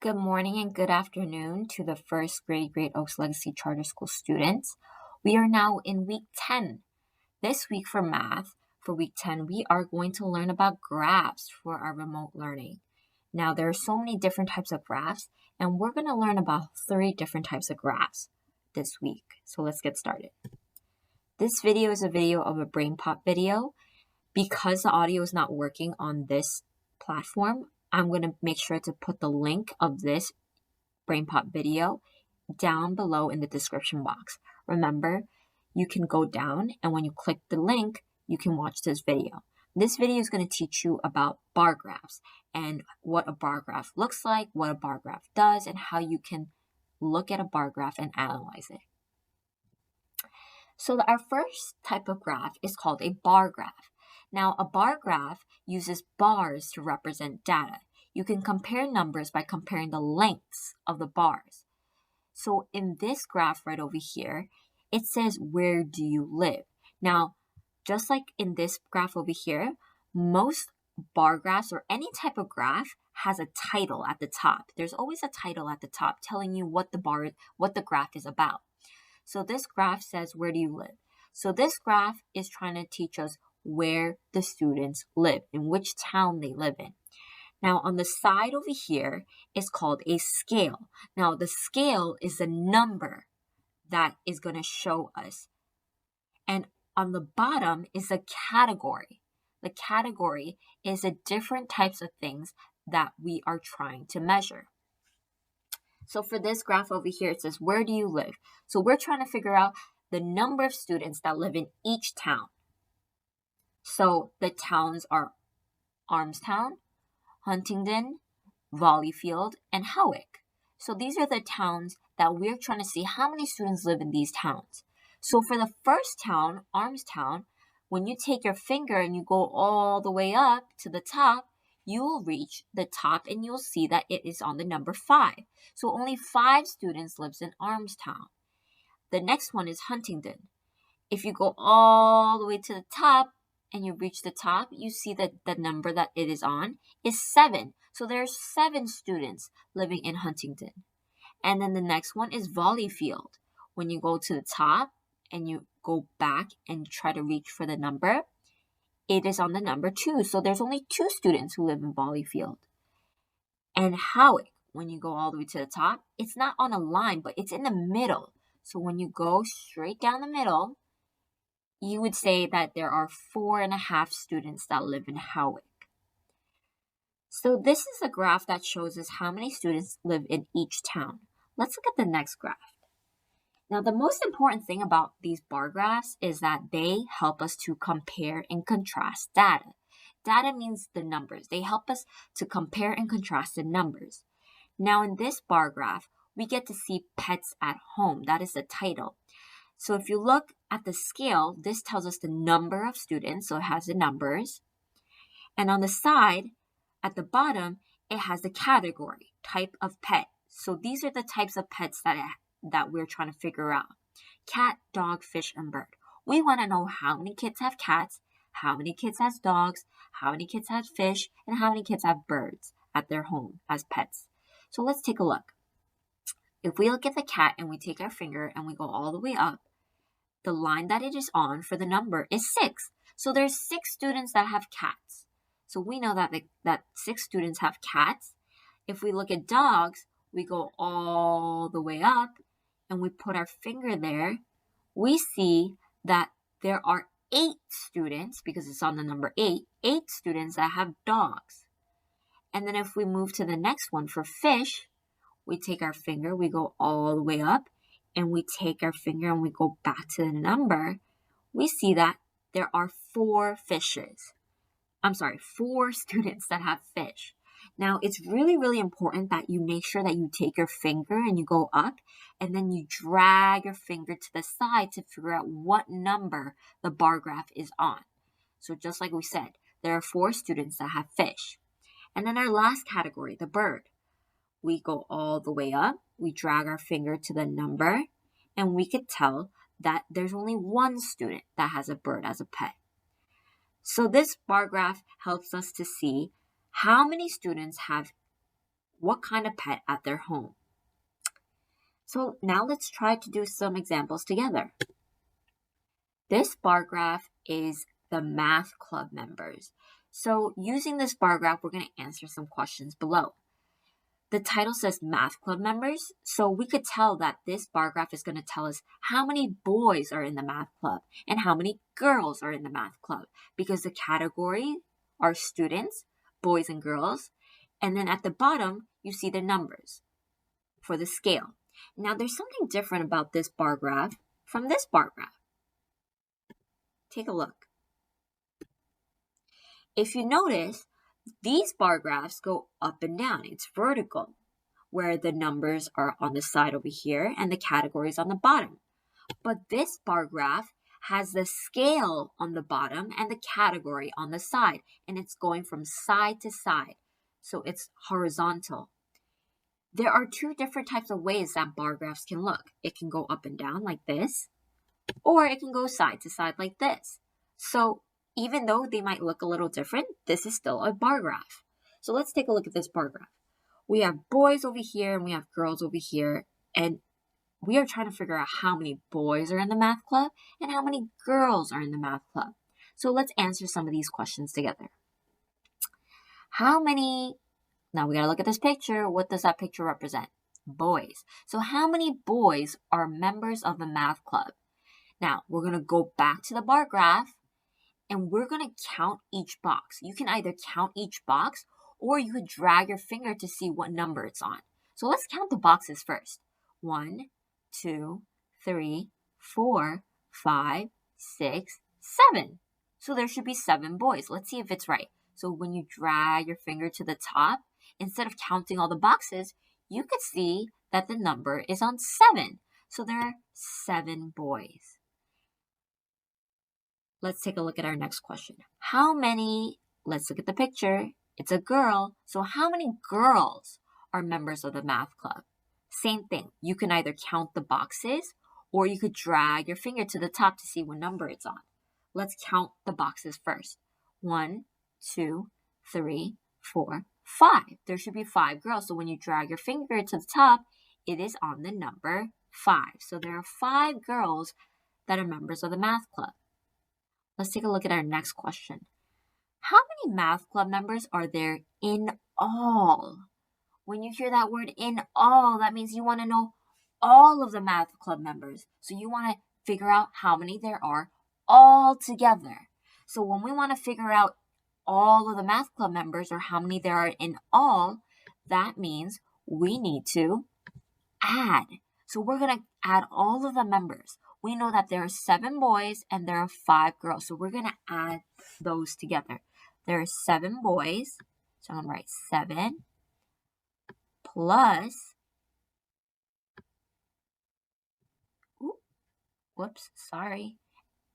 Good morning and good afternoon to the first grade Great Oaks Legacy Charter School students. We are now in week 10. This week for math, for week 10, we are going to learn about graphs for our remote learning. Now, there are so many different types of graphs, and we're going to learn about 3 different types of graphs this week. So let's get started. This video is a video of a brain pop video. Because the audio is not working on this platform, I'm going to make sure to put the link of this brain pop video down below in the description box. Remember, you can go down, and when you click the link, you can watch this video. This video is going to teach you about bar graphs and what a bar graph looks like, what a bar graph does, and how you can look at a bar graph and analyze it. So our first type of graph is called a bar graph. Now, a bar graph uses bars to represent data. You can compare numbers by comparing the lengths of the bars. So in this graph right over here, it says, where do you live? Now, just like in this graph over here, most bar graphs or any type of graph has a title at the top. There's always a title at the top telling you what the graph is about. So this graph says, where do you live? So this graph is trying to teach us where the students live, in which town they live in. Now, on the side over here is called a scale. Now, the scale is the number that is going to show us. And on the bottom is a category. The category is the different types of things that we are trying to measure. So for this graph over here, it says, where do you live? So we're trying to figure out the number of students that live in each town. So the towns are Armstown, Huntingdon, Valleyfield, and Howick. So these are the towns that we're trying to see how many students live in these towns. So for the first town, Armstown, when you take your finger and you go all the way up to the top, you will reach the top and you'll see that it is on the number 5. So only 5 students lives in Armstown. The next one is Huntingdon. If you go all the way to the top, and you reach the top, you see that the number that it is on is 7. So there's 7 students living in Huntingdon. And then the next one is Valleyfield. When you go to the top and you go back and try to reach for the number, it is on the number 2. So there's only 2 students who live in Valleyfield. And Howick, when you go all the way to the top, it's not on a line, but it's in the middle. So when you go straight down the middle, you would say that there are 4.5 students that live in Howick. So this is a graph that shows us how many students live in each town. Let's look at the next graph. Now, the most important thing about these bar graphs is that they help us to compare and contrast data. Data means the numbers. They help us to compare and contrast the numbers. Now, in this bar graph, we get to see pets at home. That is the title. So if you look at the scale, this tells us the number of students, so it has the numbers. And on the side, at the bottom, it has the category, type of pet. So these are the types of pets that we're trying to figure out. Cat, dog, fish, and bird. We want to know how many kids have cats, how many kids have dogs, how many kids have fish, and how many kids have birds at their home as pets. So let's take a look. If we look at the cat and we take our finger and we go all the way up, the line that it is on for the number is 6. So there's 6 students that have cats. So we know that 6 students have cats. If we look at dogs, we go all the way up and we put our finger there. We see that there are 8 students, because it's on the number 8 students that have dogs. And then if we move to the next one for fish, we take our finger, we go all the way up, and we take our finger and we go back to the number, we see that there are 4 students that have fish. Now, it's really, really important that you make sure that you take your finger and you go up, and then you drag your finger to the side to figure out what number the bar graph is on. So just like we said, there are 4 students that have fish. And then our last category, the bird. We go all the way up, we drag our finger to the number, and we could tell that there's only 1 student that has a bird as a pet. So this bar graph helps us to see how many students have what kind of pet at their home. So now let's try to do some examples together. This bar graph is the math club members. So using this bar graph, we're going to answer some questions below. The title says math club members, so we could tell that this bar graph is going to tell us how many boys are in the math club and how many girls are in the math club, because the category are students, boys and girls, and then at the bottom, you see the numbers for the scale. Now, there's something different about this bar graph from this bar graph. Take a look. If you notice, these bar graphs go up and down. It's vertical, where the numbers are on the side over here and the categories on the bottom. But this bar graph has the scale on the bottom and the category on the side, and it's going from side to side. So it's horizontal. There are two different types of ways that bar graphs can look. It can go up and down like this, or it can go side to side like this. So even though they might look a little different, this is still a bar graph. So let's take a look at this bar graph. We have boys over here and we have girls over here, and we are trying to figure out how many boys are in the math club and how many girls are in the math club. So let's answer some of these questions together. Now we gotta look at this picture. What does that picture represent? Boys. So how many boys are members of the math club? Now we're gonna go back to the bar graph and we're gonna count each box. You can either count each box or you could drag your finger to see what number it's on. So let's count the boxes first. 1, 2, 3, 4, 5, 6, 7. So there should be 7 boys. Let's see if it's right. So when you drag your finger to the top, instead of counting all the boxes, you could see that the number is on 7. So there are 7 boys. Let's take a look at our next question. Let's look at the picture. It's a girl. So how many girls are members of the math club? Same thing. You can either count the boxes or you could drag your finger to the top to see what number it's on. Let's count the boxes first. 1, 2, 3, 4, 5. There should be 5 girls. So when you drag your finger to the top, it is on the number 5. So there are 5 girls that are members of the math club. Let's take a look at our next question. How many math club members are there in all? When you hear that word in all, that means you want to know all of the math club members. So you want to figure out how many there are all together. So when we want to figure out all of the math club members or how many there are in all, that means we need to add. So we're going to add all of the members. We know that there are 7 boys and there are 5 girls. So we're going to add those together. There are 7 boys. So I'm going to write 7 plus,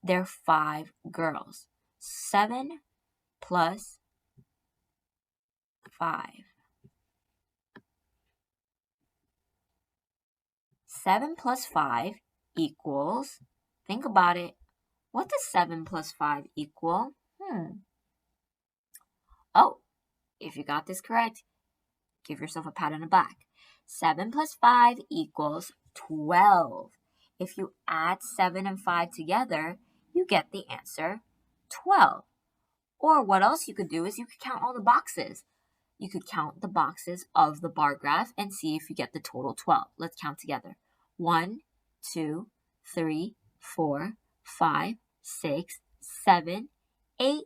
there are 5 girls. 7 plus 5. 7 plus 5 equals, think about it, what does 7 plus 5 equal? Oh, if you got this correct, give yourself a pat on the back. 7 plus 5 equals 12. If you add 7 and 5 together, you get the answer 12. Or what else you could do is you could count all the boxes. You could count the boxes of the bar graph and see if you get the total 12. Let's count together. 1, 2, 3, 4, 5, 6, 7, 8,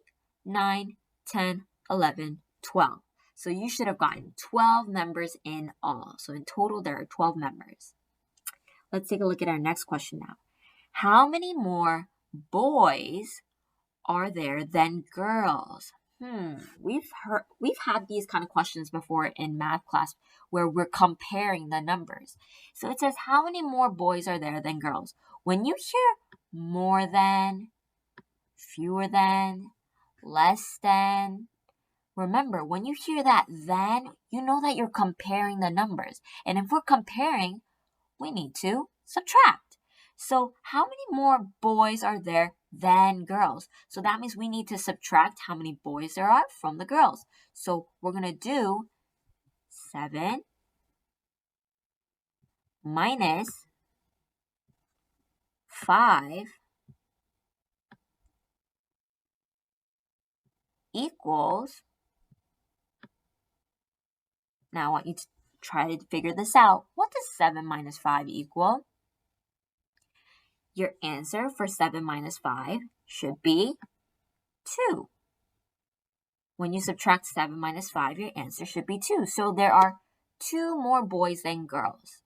9, 10, 11, 12. So you should have gotten 12 members in all. So in total, there are 12 members. Let's take a look at our next question now. How many more boys are there than girls? We've had these kind of questions before in math class where we're comparing the numbers. So it says, how many more boys are there than girls? When you hear more than, fewer than, less than, remember, when you hear that then, you know that you're comparing the numbers. And if we're comparing, we need to subtract. So how many more boys are there than girls? So that means we need to subtract how many boys there are from the girls. So we're going to do 7 minus 5 equals, now I want you to try to figure this out. What does 7 minus 5 equal? Your answer for 7 minus 5 should be 2. When you subtract 7 minus 5, your answer should be 2. So there are 2 more boys than girls.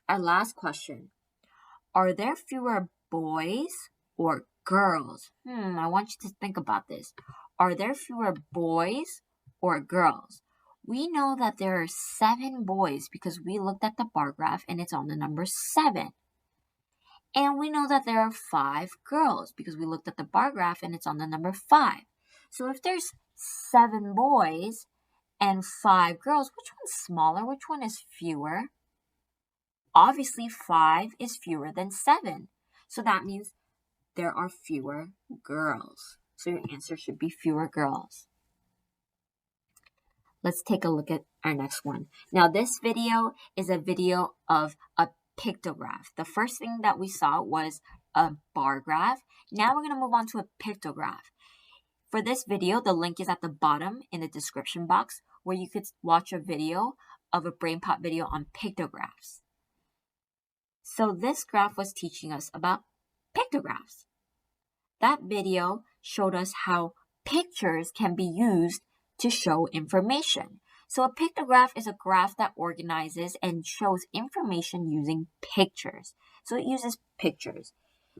Our last question. Are there fewer boys or girls? I want you to think about this. Are there fewer boys or girls? We know that there are 7 boys because we looked at the bar graph and it's on the number 7. And we know that there are 5 girls because we looked at the bar graph and it's on the number 5. So if there's 7 boys and 5 girls, which one's smaller? Which one is fewer? Obviously, 5 is fewer than 7. So that means there are fewer girls. So your answer should be fewer girls. Let's take a look at our next one. Now, this video is a video of a pictograph. The first thing that we saw was a bar graph. Now we're going to move on to a pictograph. For this video, the link is at the bottom in the description box where you could watch a video of a BrainPop video on pictographs. So this graph was teaching us about pictographs. That video showed us how pictures can be used to show information. So a pictograph is a graph that organizes and shows information using pictures. So it uses pictures.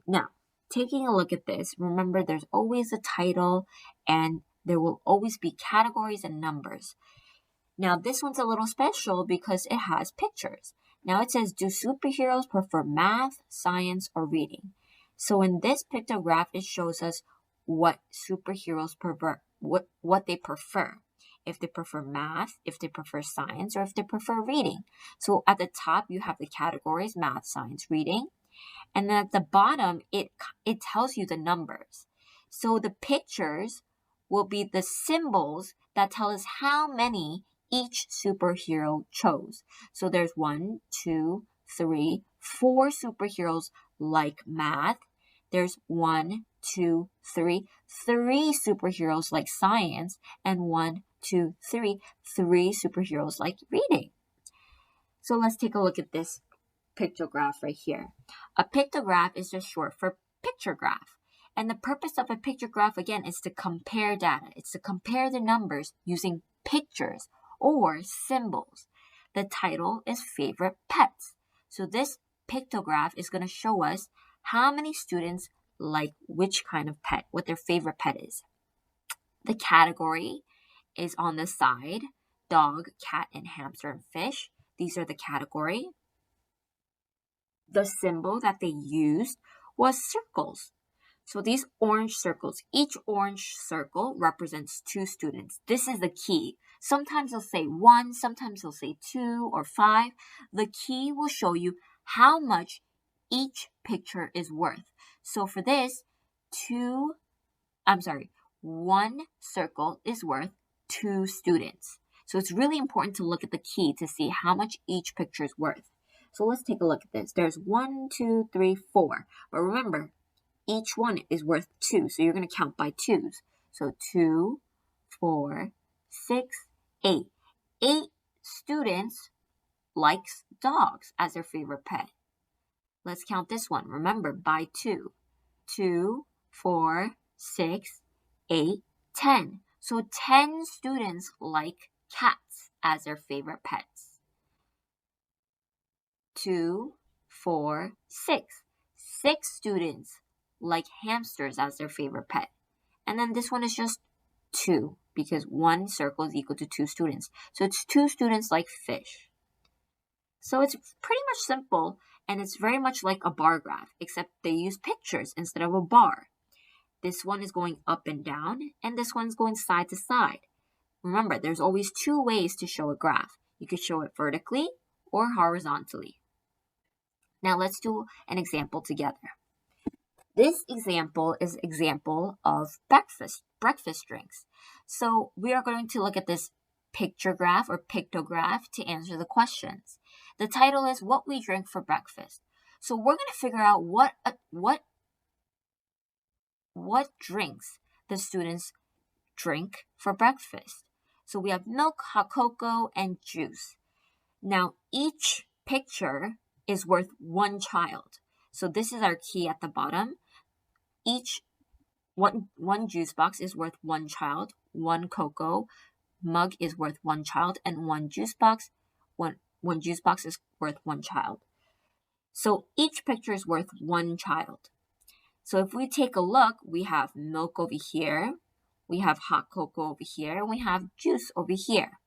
Now, taking a look at this, remember there's always a title and there will always be categories and numbers. Now, this one's a little special because it has pictures. Now it says, do superheroes prefer math, science, or reading? So in this pictograph, it shows us what superheroes prefer, what they prefer. If they prefer math, if they prefer science, or if they prefer reading. So at the top, you have the categories, math, science, reading. And then at the bottom, it tells you the numbers. So the pictures will be the symbols that tell us how many each superhero chose. So there's 1, 2, 3, 4 superheroes like math. There's 1, 2, 3 superheroes like science, and 1, 2, 3 superheroes like reading. So let's take a look at this pictograph right here. A pictograph is just short for picture graph. And the purpose of a pictograph, again, is to compare data. It's to compare the numbers using pictures or symbols. The title is favorite pets. So this pictograph is going to show us how many students like which kind of pet, what their favorite pet is. The category is on the side, dog, cat, and hamster and fish. These are the category. The symbol that they used was circles. So these orange circles, each orange circle represents 2 students. This is the key. Sometimes they'll say 1, sometimes they'll say 2 or 5. The key will show you how much each picture is worth. So for this, 1 circle is worth 2 students. So it's really important to look at the key to see how much each picture is worth. So let's take a look at this. There's 1, 2, 3, 4. But remember, each one is worth 2. So you're going to count by 2s. So 2, 4, 6, 8. 8 students likes dogs as their favorite pet. Let's count this one. Remember, by 2. 2, 4, 6, 8, 10. So 10 students like cats as their favorite pets. 2, 4, 6. 6 students like hamsters as their favorite pet. And then this one is just 2 because 1 circle is equal to 2 students. So it's 2 students like fish. So it's pretty much simple, and it's very much like a bar graph, except they use pictures instead of a bar. This one is going up and down, and this one's going side to side. Remember, there's always 2 ways to show a graph. You could show it vertically or horizontally. Now let's do an example together. This example is an example of breakfast drinks. So we are going to look at this pictograph or pictograph to answer the questions. The title is What We Drink for Breakfast. So we're going to figure out what drinks the students drink for breakfast. So we have milk, hot cocoa, and juice. Now each picture is worth one child. So this is our key at the bottom. Each one juice box is worth one child, one cocoa mug is worth one child, and one juice box is worth one child. So each picture is worth one child. So if we take a look, we have milk over here, we have hot cocoa over here, and we have juice over here.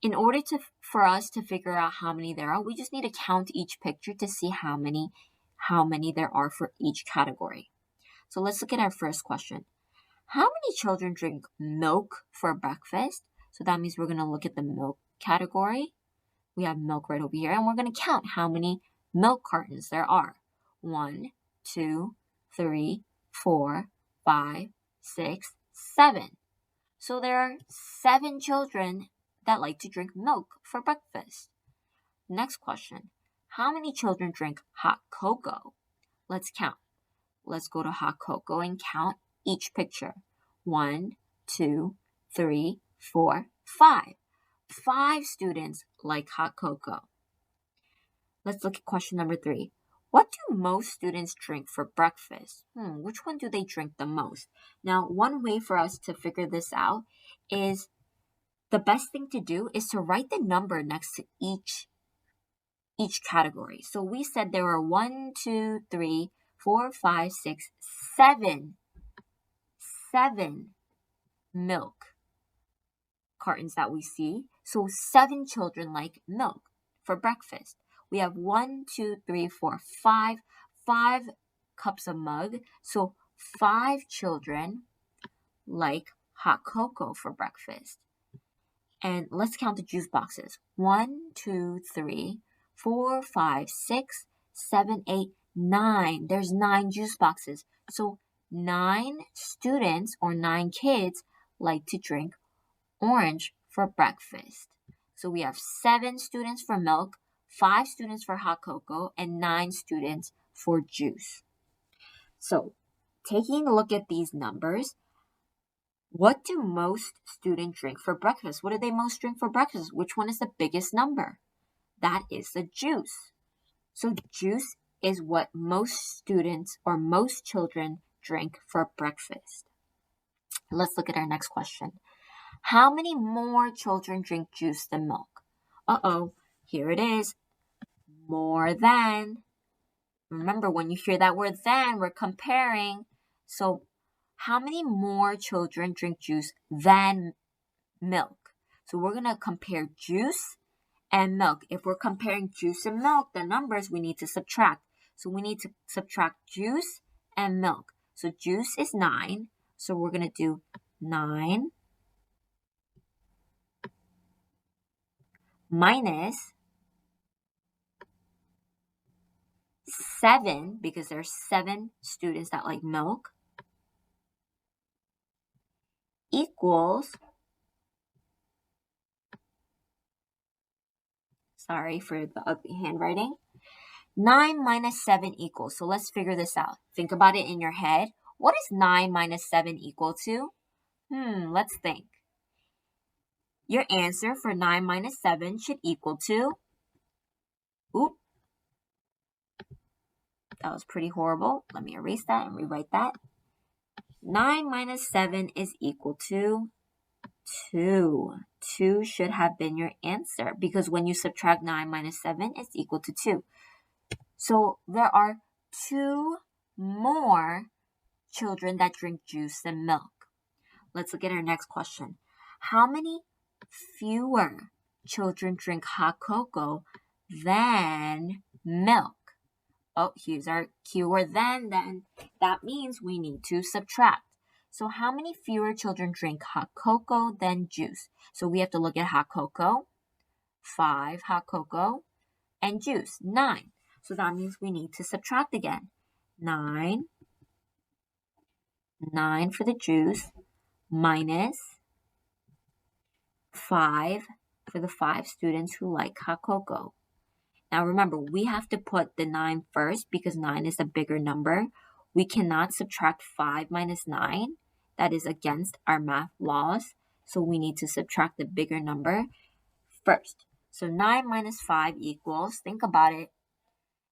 In order for us to figure out how many there are, we just need to count each picture to see how many there are for each category. So let's look at our first question. How many children drink milk for breakfast? So that means we're going to look at the milk category. We have milk right over here, and we're going to count how many milk cartons there are. 1, 2, 3, 4, 5, 6, 7. So there are 7 children that like to drink milk for breakfast. Next question. How many children drink hot cocoa? Let's count. Let's go to hot cocoa and count each picture. 1, 2, 3, 4, 5. 5 students like hot cocoa. Let's look at question number 3. What do most students drink for breakfast? Which one do they drink the most? Now, one way for us to figure this out is the best thing to do is to write the number next to each category. So we said there were 1, 2, 3, 4, 5, 6, 7 milk cartons that we see. So 7 children like milk for breakfast. We have 1, 2, 3, 4, 5 cups of mug. So 5 children like hot cocoa for breakfast. And let's count the juice boxes. 1, 2, 3, 4, 5, 6, 7, 8, 9. There's 9 juice boxes. So 9 students or 9 kids like to drink orange for breakfast. So we have 7 students for milk, 5 students for hot cocoa, and 9 students for juice. So taking a look at these numbers, what do most students drink for breakfast? What do they most drink for breakfast? Which one is the biggest number? That is the juice. So juice is what most students or most children drink for breakfast. Let's look at our next question. How many more children drink juice than milk? Here it is. More than. Remember, when you hear that word than, we're comparing. So how many more children drink juice than milk? So we're going to compare juice and milk. If we're comparing juice and milk, the numbers we need to subtract. So we need to subtract juice and milk. So juice is 9. So we're going to do 9 minus 7, because there's 7 students that like milk, equals, sorry for the ugly handwriting, 9 minus 7 equals. So let's figure this out. Think about it in your head. What is 9 minus 7 equal to? Let's think. Your answer for 9 minus 7 should equal to, that was pretty horrible. Let me erase that and rewrite that. 9 minus 7 is equal to 2. 2 should have been your answer because when you subtract 9 minus 7, it's equal to 2. So there are 2 more children that drink juice than milk. Let's look at our next question. How many fewer children drink hot cocoa than milk? Here's our keyword then. That means we need to subtract. So how many fewer children drink hot cocoa than juice? So we have to look at hot cocoa, 5 hot cocoa, and juice, 9. So that means we need to subtract again. 9 for the juice minus 5 for the 5 students who like hot cocoa. Now remember, we have to put the 9 first because 9 is a bigger number. We cannot subtract 5 minus 9. That is against our math laws. So we need to subtract the bigger number first. So 9 minus 5 equals, think about it,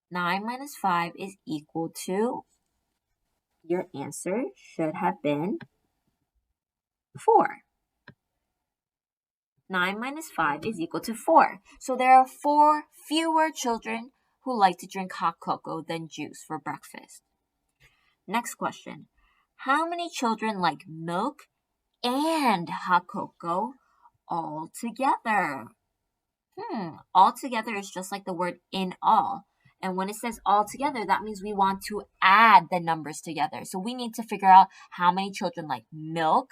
9 minus 5 is equal to, your answer should have been 4. 9 minus 5 is equal to 4. So there are 4 fewer children who like to drink hot cocoa than juice for breakfast. Next question. How many children like milk and hot cocoa all together? All together is just like the word in all. And when it says all together, that means we want to add the numbers together. So we need to figure out how many children like milk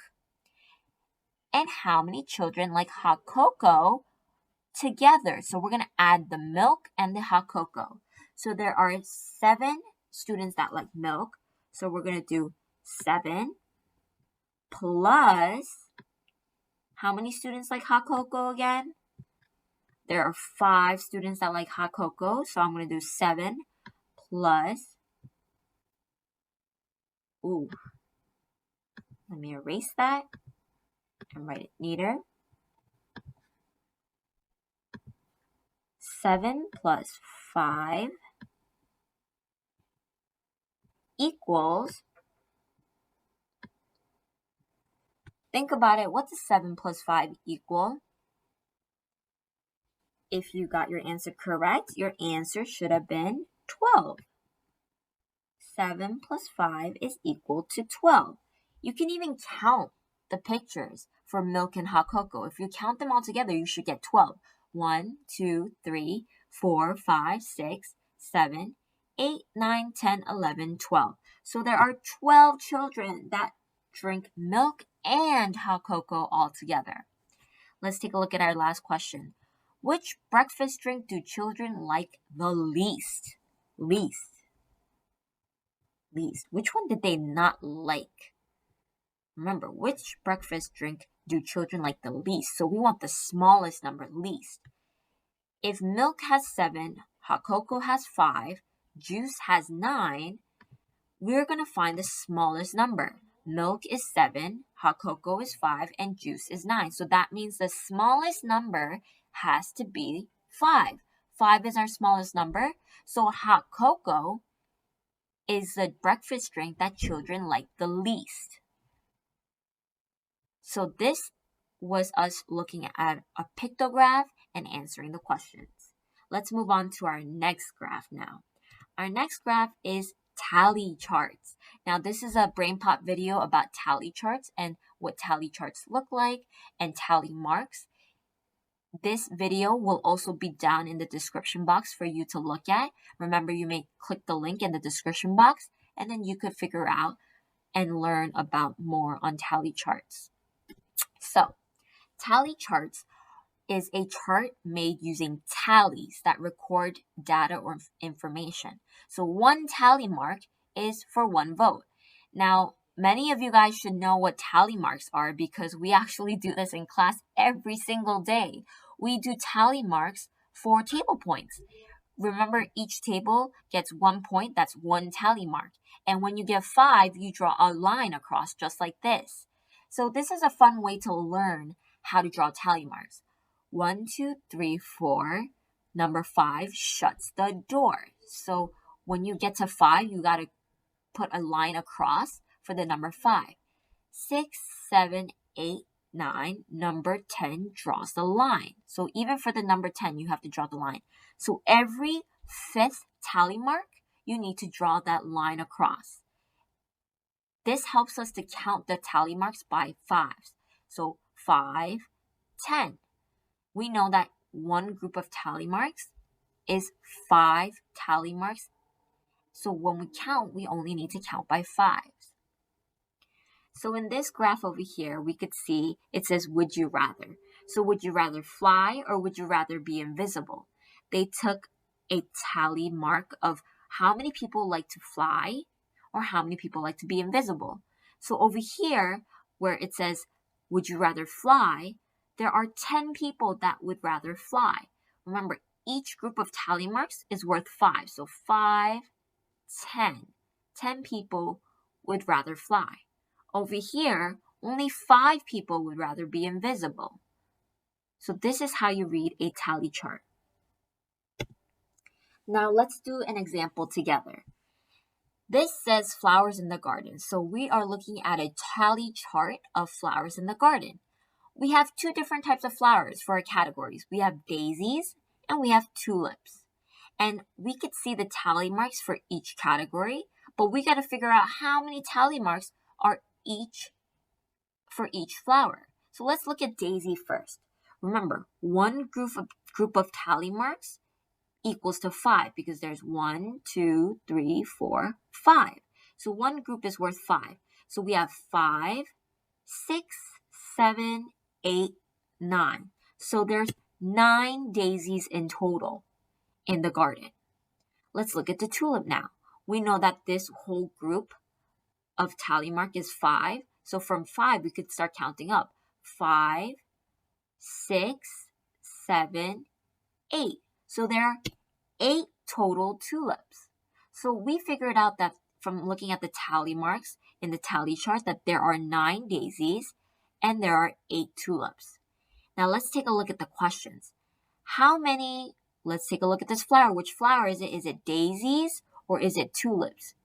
and how many children like hot cocoa together. So we're going to add the milk and the hot cocoa. So there are 7 students that like milk. So we're going to do 7 plus, how many students like hot cocoa again? There are 5 students that like hot cocoa. So I'm going to do 7 plus, let me erase that and write it neater. 7 plus 5 equals, think about it, what does 7 plus 5 equal? If you got your answer correct, your answer should have been 12. 7 plus 5 is equal to 12. You can even count the pictures for milk and hot cocoa. If you count them all together, you should get 12. 1, 2, 3, 4, 5, 6, 7, 8, 9, 10, 11, 12. So there are 12 children that drink milk and hot cocoa all together. Let's take a look at our last question. Which breakfast drink do children like the least? Least. Which one did they not like? Remember, which breakfast drink do children like the least? So we want the smallest number, least. If milk has 7, hot cocoa has 5, juice has 9, we're going to find the smallest number. Milk is 7, hot cocoa is 5, and juice is 9. So that means the smallest number has to be 5. 5 is our smallest number. So hot cocoa is the breakfast drink that children like the least. So this was us looking at a pictograph and answering the questions. Let's move on to our next graph now. Our next graph is tally charts. Now this is a BrainPop video about tally charts and what tally charts look like and tally marks. This video will also be down in the description box for you to look at. Remember, you may click the link in the description box and then you could figure out and learn about more on tally charts. So, tally charts is a chart made using tallies that record data or information. So one tally mark is for one vote. Now, many of you guys should know what tally marks are because we actually do this in class every single day. We do tally marks for table points. Remember, each table gets 1 point, that's one tally mark. And when you get 5, you draw a line across just like this. So this is a fun way to learn how to draw tally marks. 1, 2, 3, 4. Number 5 shuts the door. So when you get to 5, you got to put a line across for the number 5. 6, 7, 8, 9. Number 10 draws the line. So even for the number 10, you have to draw the line. So every 5th tally mark, you need to draw that line across. This helps us to count the tally marks by 5s. So 5, 10. We know that one group of tally marks is 5 tally marks. So when we count, we only need to count by 5s. So in this graph over here, we could see it says, would you rather? So would you rather fly or would you rather be invisible? They took a tally mark of how many people like to fly or how many people like to be invisible. So over here, where it says, would you rather fly? there are 10 people that would rather fly. Remember, each group of tally marks is worth 5. So 5, 10. 10 people would rather fly. Over here, only 5 people would rather be invisible. So this is how you read a tally chart. Now let's do an example together. This says flowers in the garden. So we are looking at a tally chart of flowers in the garden. We have 2 different types of flowers for our categories. We have daisies and we have tulips. And we could see the tally marks for each category, but we got to figure out how many tally marks are for each flower. So let's look at daisy first. Remember, one group of tally marks equals to 5 because there's 1, 2, 3, 4, 5. So one group is worth 5. So we have 5, 6, 7, 8, 9. So there's 9 daisies in total in the garden. Let's look at the tulip now. We know that this whole group of tally mark is 5. So from 5, we could start counting up. 5, 6, 7, 8. So there are 8 total tulips. So we figured out that from looking at the tally marks in the tally chart that there are 9 daisies and there are 8 tulips. Now let's take a look at the questions. Let's take a look at this flower. Which flower is it? Is it daisies or is it tulips?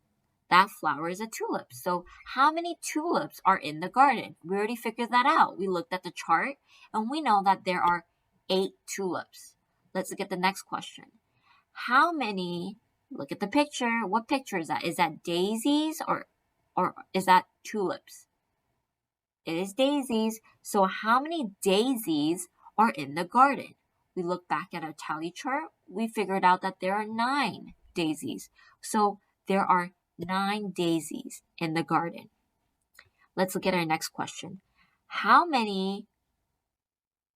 That flower is a tulip. So how many tulips are in the garden? We already figured that out. We looked at the chart and we know that there are 8 tulips. Let's look at the next question. Look at the picture. What picture is that? Is that daisies or is that tulips? It is daisies. So how many daisies are in the garden? We look back at our tally chart. We figured out that there are 9 daisies. So there are 9 daisies in the garden. Let's look at our next question. How many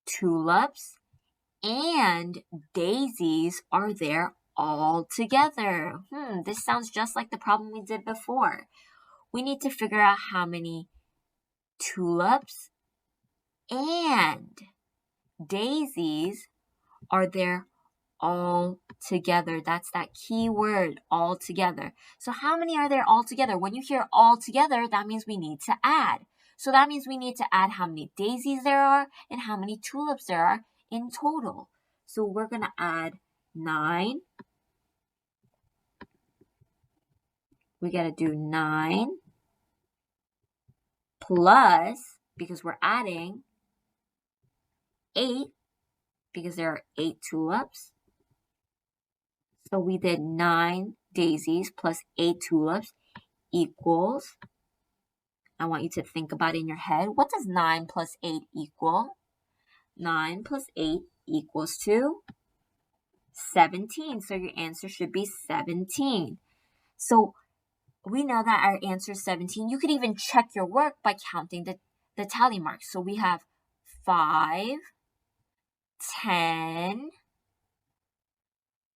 tulips and daisies are there all together? This sounds just like the problem we did before. We need to figure out how many tulips and daisies are there all together. That's that key word, all together. So how many are there all together? When you hear all together, that means we need to add. So that means we need to add how many daisies there are and how many tulips there are in total. So we're going to add 9. We got to do 9 plus, because we're adding, 8, because there are 8 tulips. So we did 9 daisies plus 8 tulips equals, I want you to think about it in your head. What does 9 plus 8 equal? 9 plus 8 equals to 17. So your answer should be 17. So we know that our answer is 17. You could even check your work by counting the tally marks. So we have 5, 10,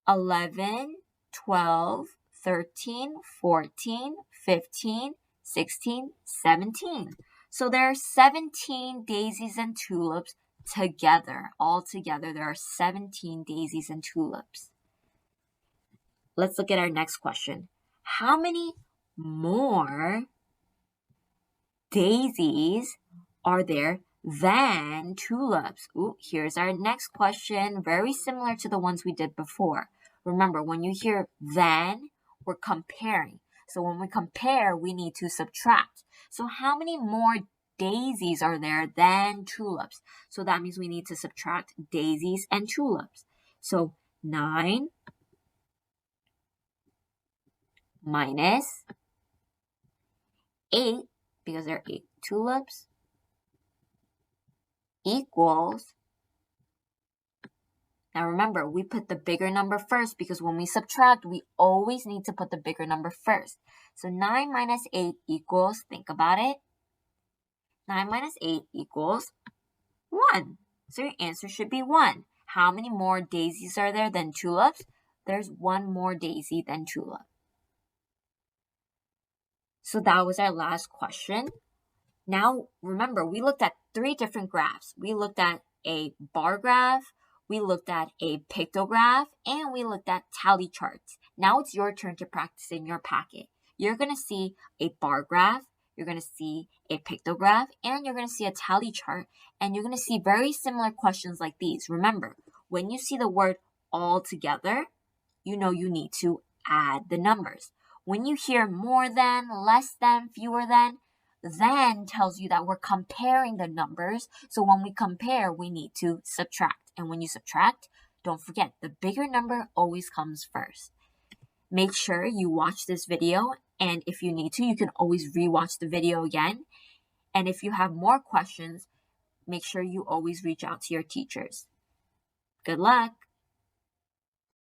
11, 12, 13, 14, 15, 16, 17. So there are 17 daisies and tulips together. All together, there are 17 daisies and tulips. Let's look at our next question. How many more daisies are there than tulips? Here's our next question, very similar to the ones we did before. Remember, when you hear than, we're comparing. So when we compare, we need to subtract. So how many more daisies are there than tulips? So that means we need to subtract daisies and tulips. So 9 minus 8, because there are 8 tulips, equals, now remember, we put the bigger number first because when we subtract, we always need to put the bigger number first. So 9 minus 8 equals, think about it, 9 minus 8 equals 1. So your answer should be 1. How many more daisies are there than tulips? There's 1 more daisy than tulip. So that was our last question. Now, remember, we looked at 3 different graphs. We looked at a bar graph, we looked at a pictograph, and we looked at tally charts. Now it's your turn to practice in your packet. You're going to see a bar graph, you're going to see a pictograph, and you're going to see a tally chart, and you're going to see very similar questions like these. Remember, when you see the word all together, you know you need to add the numbers. When you hear more than, less than, fewer than, then tells you that we're comparing the numbers. So when we compare, we need to subtract. And when you subtract, don't forget, the bigger number always comes first. Make sure you watch this video, and if you need to, you can always rewatch the video again. And if you have more questions, make sure you always reach out to your teachers. Good luck!